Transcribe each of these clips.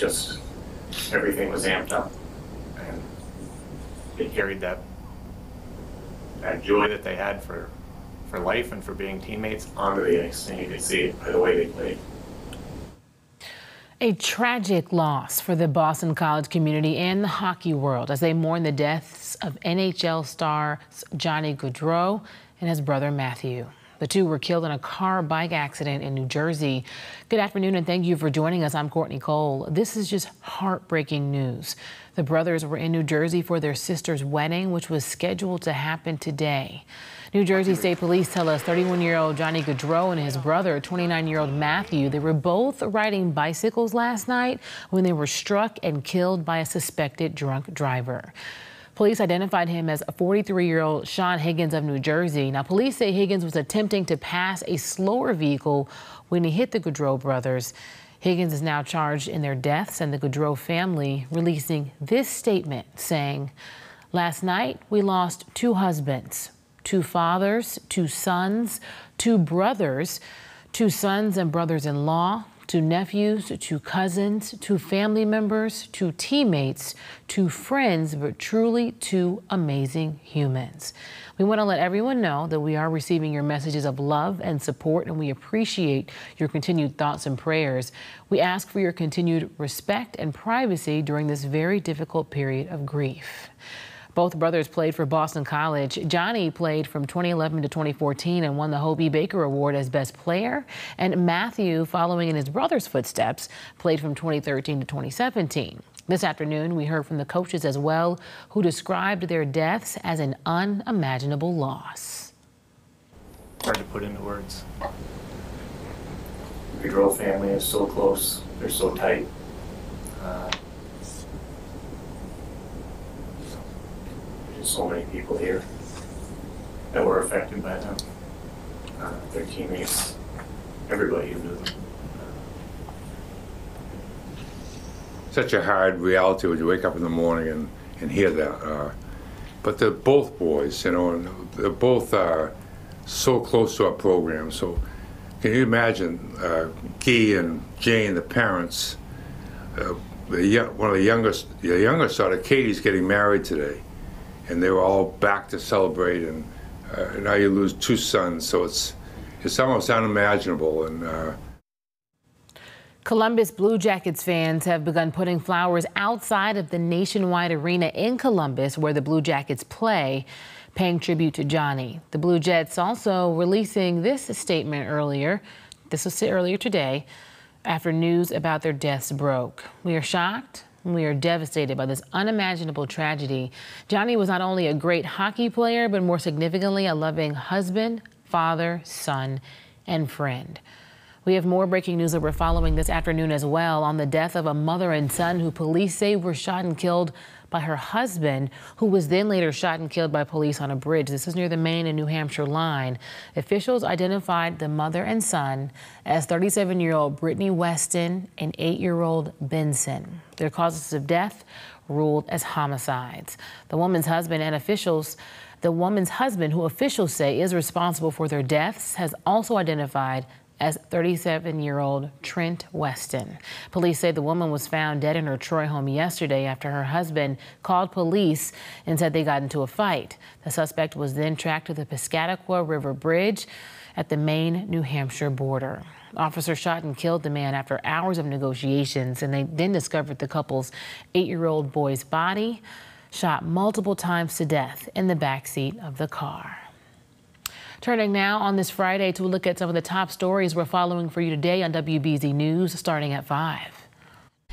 just, everything was amped up. And they carried that joy that they had for life and for being teammates onto the ice, and you could see it by the way they played. A tragic loss for the Boston College community and the hockey world as they mourn the deaths of NHL stars Johnny Gdo and his brother Matthew. The two were killed in a car-bike accident in New Jersey. Good afternoon and thank you for joining us. I'm Courtney Cole. This is just heartbreaking news. The brothers were in New Jersey for their sister's wedding, which was scheduled to happen today. New Jersey State Police tell us 31-year-old Johnny Gdo and his brother, 29-year-old Matthew, they were both riding bicycles last night when they were struck and killed by a suspected drunk driver. Police identified him as 43-year-old Sean Higgins of New Jersey. Now, police say Higgins was attempting to pass a slower vehicle when he hit the Gdo brothers. Higgins is now charged in their deaths, and the Gdo family releasing this statement saying, "Last night, we lost two husbands, two fathers, two sons, two brothers, two sons and brothers-in-law, two nephews, two cousins, two family members, two teammates, two friends, but truly two amazing humans." We want to let everyone know that we are receiving your messages of love and support, and we appreciate your continued thoughts and prayers. We ask for your continued respect and privacy during this very difficult period of grief. Both brothers played for Boston College. Johnny played from 2011 to 2014 and won the Hobie Baker Award as Best Player. And Matthew, following in his brother's footsteps, played from 2013 to 2017. This afternoon, we heard from the coaches as well, who described their deaths as an unimaginable loss. Hard to put into words. The Gdo family is so close. They're so tight. There's so many people here that were affected by them. Their teammates, everybody who knew them. Such a hard reality when you wake up in the morning and hear that. But they're both boys, you know, and they're both so close to our program. So can you imagine Guy and Jane, the parents, one of the youngest daughter, Katie's getting married today. And they were all back to celebrate, and now you lose two sons, so it's almost unimaginable. And Columbus Blue Jackets fans have begun putting flowers outside of the Nationwide Arena in Columbus, where the Blue Jackets play, paying tribute to Johnny. The Blue Jets also releasing this statement earlier. This was earlier today, after news about their deaths broke. "We are shocked. We are devastated by this unimaginable tragedy. Johnny was not only a great hockey player, but more significantly, a loving husband, father, son, and friend." We have more breaking news that we're following this afternoon as well on the death of a mother and son who police say were shot and killed by her husband, who was then later shot and killed by police on a bridge. This is near the Maine and New Hampshire line. Officials identified the mother and son as 37-year-old Brittany Weston and 8-year-old Benson. Their causes of death ruled as homicides. The woman's husband, who officials say is responsible for their deaths, has also identified as 37-year-old Trent Weston. Police say the woman was found dead in her Troy home yesterday after her husband called police and said they got into a fight. The suspect was then tracked to the Piscataqua River Bridge at the Maine-New Hampshire border. Officers shot and killed the man after hours of negotiations, and they then discovered the couple's 8-year-old boy's body, shot multiple times to death in the backseat of the car. Turning now on this Friday to look at some of the top stories we're following for you today on WBZ News, starting at 5.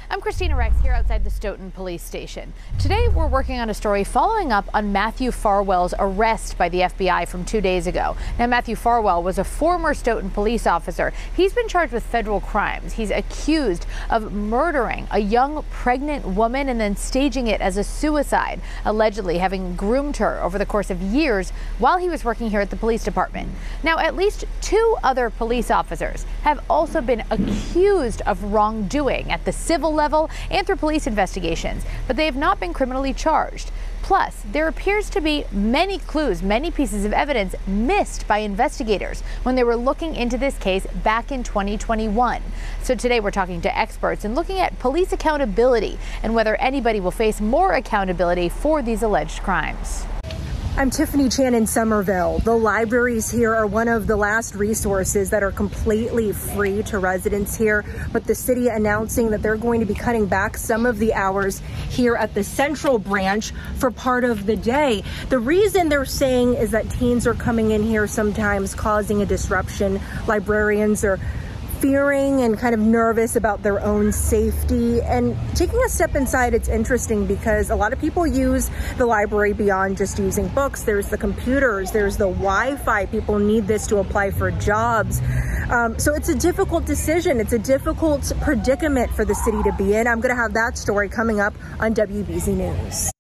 I'm Christina Rex here outside the Stoughton police station. Today we're working on a story following up on Matthew Farwell's arrest by the FBI from 2 days ago. Now, Matthew Farwell was a former Stoughton police officer. He's been charged with federal crimes. He's accused of murdering a young pregnant woman and then staging it as a suicide, allegedly having groomed her over the course of years while he was working here at the police department. Now, at least 2 other police officers have also been accused of wrongdoing at the civil level level and through police investigations, but they have not been criminally charged. Plus, there appears to be many clues, many pieces of evidence missed by investigators when they were looking into this case back in 2021. So today we're talking to experts and looking at police accountability and whether anybody will face more accountability for these alleged crimes. I'm Tiffany Chan in Somerville. The libraries here are one of the last resources that are completely free to residents here, but the city announcing that they're going to be cutting back some of the hours here at the central branch for part of the day. The reason they're saying is that teens are coming in here sometimes causing a disruption. Librarians are fearing and kind of nervous about their own safety. And taking a step inside, it's interesting because a lot of people use the library beyond just using books. There's the computers, there's the Wi-Fi. People need this to apply for jobs. So it's a difficult decision. It's a difficult predicament for the city to be in. I'm going to have that story coming up on WBZ News.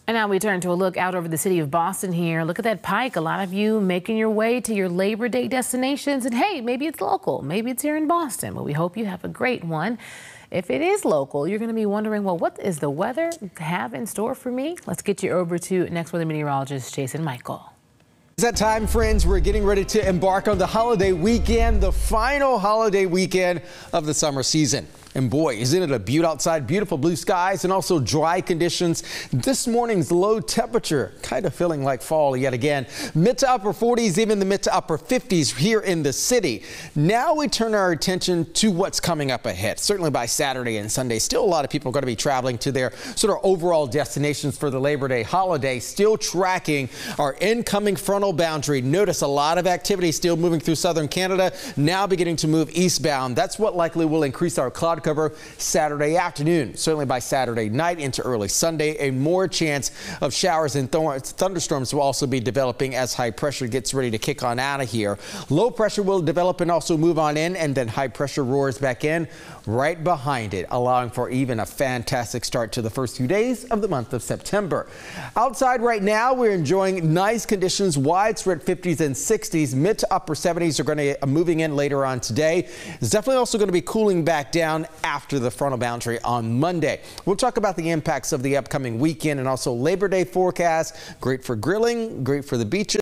And now we turn to a look out over the city of Boston here. Look at that pike. A lot of you making your way to your Labor Day destinations. And hey, maybe it's local. Maybe it's here in Boston. But we hope you have a great one. If it is local, you're going to be wondering, well, what is the weather have in store for me? Let's get you over to next weather meteorologist Jason Mikell. It's that time, friends. We're getting ready to embark on the holiday weekend, the final holiday weekend of the summer season. And boy, isn't it a beaut outside? Beautiful blue skies and also dry conditions. This morning's low temperature kind of feeling like fall yet again. Mid to upper 40s, even the mid to upper 50s here in the city. Now we turn our attention to what's coming up ahead. Certainly by Saturday and Sunday, still a lot of people are going to be traveling to their sort of overall destinations for the Labor Day holiday. Still tracking our incoming frontal boundary. Notice a lot of activity still moving through southern Canada, now beginning to move eastbound. That's what likely will increase our cloud cover Saturday afternoon. Certainly by Saturday night into early Sunday, a more chance of showers and thunderstorms will also be developing as high pressure gets ready to kick on out of here. Low pressure will develop and also move on in, and then high pressure roars back in right behind it, allowing for even a fantastic start to the first few days of the month of September. Outside right now, we're enjoying nice conditions, widespread 50s and 60s. Mid to upper 70s are going to be moving in later on today. It's definitely also going to be cooling back down after the frontal boundary on Monday. We'll talk about the impacts of the upcoming weekend and also Labor Day forecast. Great for grilling, great for the beaches.